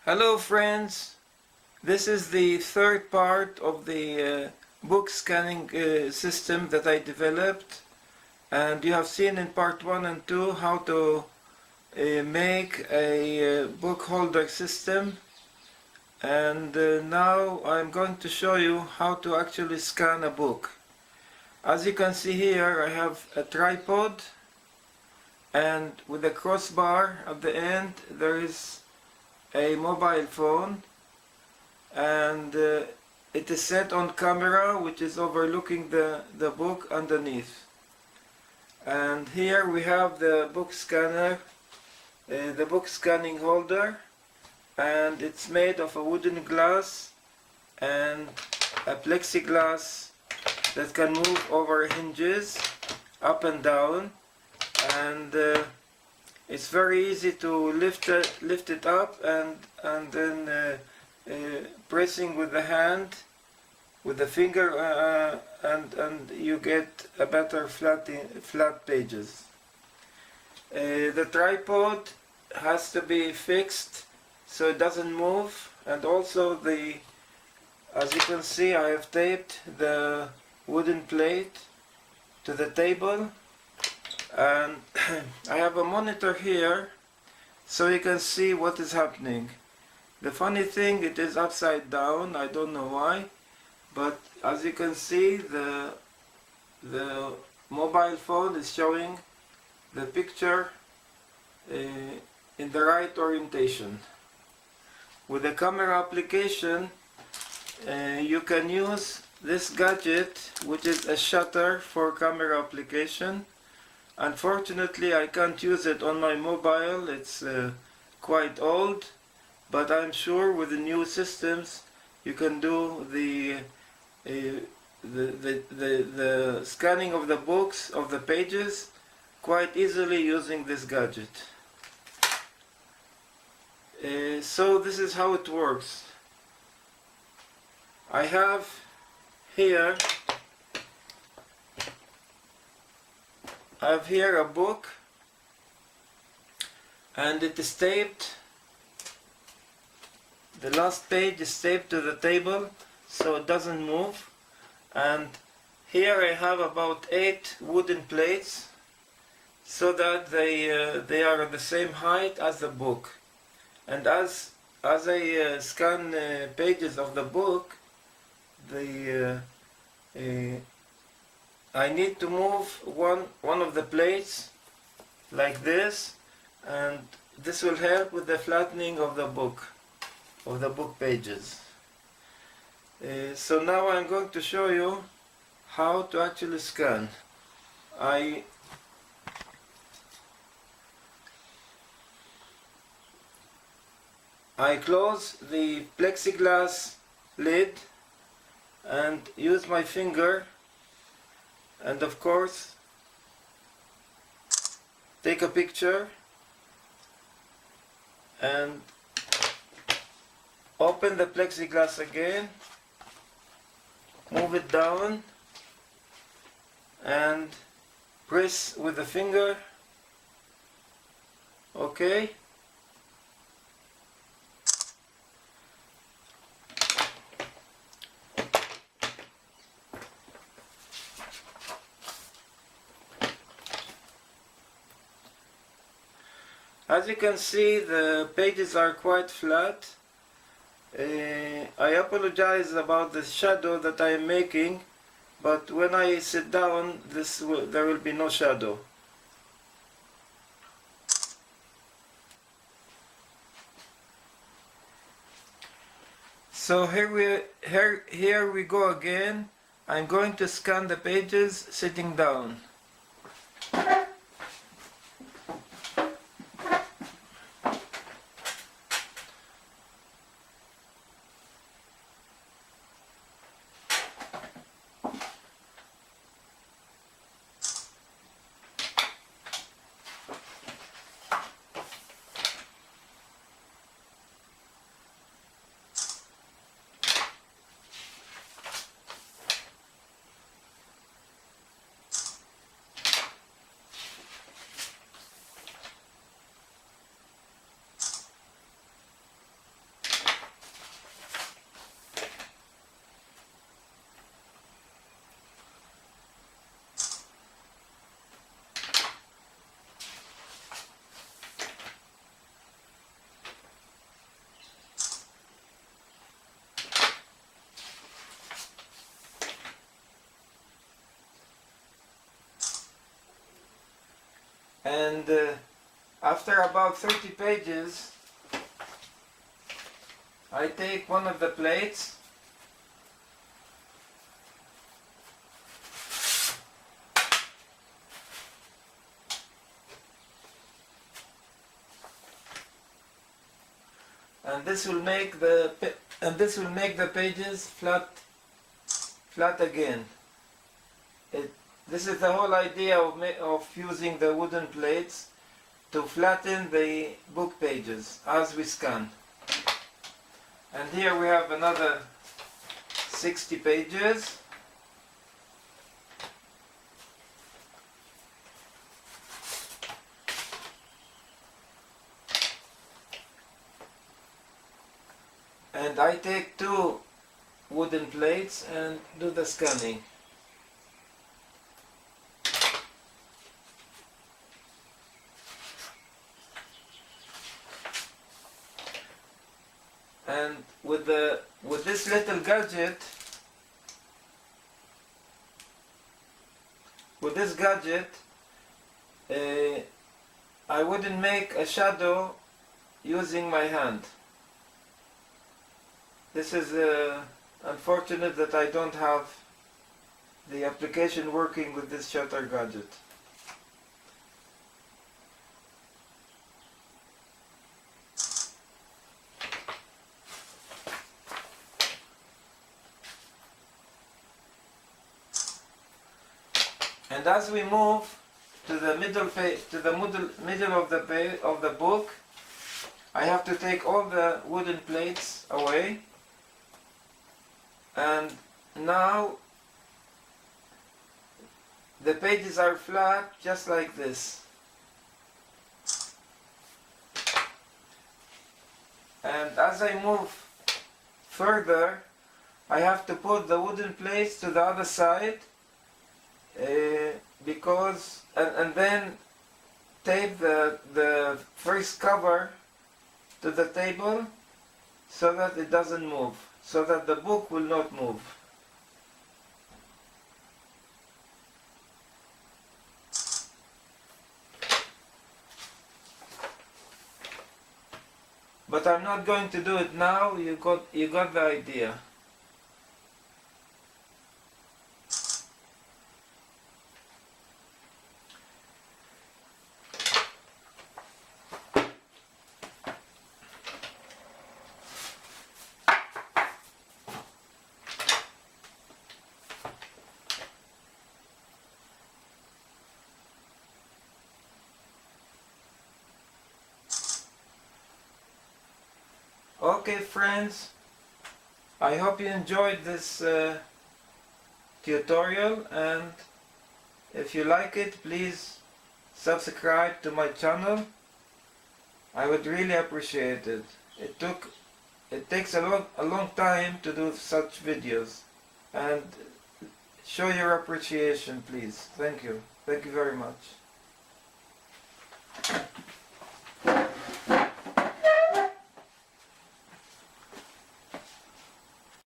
Hello friends, this is the third part of the book scanning system that I developed, and you have seen in part 1 and 2 how to make a book holder system, and now I'm going to show you how to actually scan a book. As you can see here, I have a tripod, and with a crossbar at the end there is a mobile phone, and it is set on camera, which is overlooking the book underneath. And here we have the book scanner, the book scanning holder, and it's made of a wooden glass and a plexiglass that can move over hinges up and down, and it's very easy to lift it up and then pressing with the hand, with the finger, and you get a better flat pages. The tripod has to be fixed so it doesn't move, and also as you can see, I have taped the wooden plate to the table, and I have a monitor here so you can see what is happening. The funny thing, it is upside down, I don't know why, but as you can see, the mobile phone is showing the picture in the right orientation. With the camera application, you can use this gadget, which is a shutter for camera application. Unfortunately, I can't use it on my mobile, it's quite old, but I'm sure with the new systems you can do the scanning of the books, of the pages, quite easily using this gadget. So this is how it works. I have here a book, and it is taped. The last page is taped to the table so it doesn't move, and here I have about 8 wooden plates so that they are the same height as the book. And as I scan pages of the book, I need to move one of the plates like this, and this will help with the flattening of the book pages. So now I'm going to show you how to actually scan. I close the plexiglass lid and use my finger, and of course take a picture and open the plexiglass again, move it down and press with the finger. Okay. As you can see, the pages are quite flat. I apologize about the shadow that I am making, but when I sit down, there will be no shadow. So here we go again. I'm going to scan the pages sitting down. And after about 30 pages, I take one of the plates and this will make the pages flat again. This is the whole idea of using the wooden plates to flatten the book pages as we scan. And here we have another 60 pages. And I take 2 wooden plates and do the scanning. And with this little gadget, I wouldn't make a shadow using my hand. This is unfortunate that I don't have the application working with this shutter gadget. And as we move to the middle of the book, I have to take all the wooden plates away. And now the pages are flat, just like this. And as I move further, I have to put the wooden plates to the other side, and then tape the first cover to the table so that it doesn't move, so that the book will not move. But I'm not going to do it now. You got the idea. Okay friends, I hope you enjoyed this tutorial, and if you like it, please subscribe to my channel. I would really appreciate it. It takes a long time to do such videos, and show your appreciation, please. Thank you very much.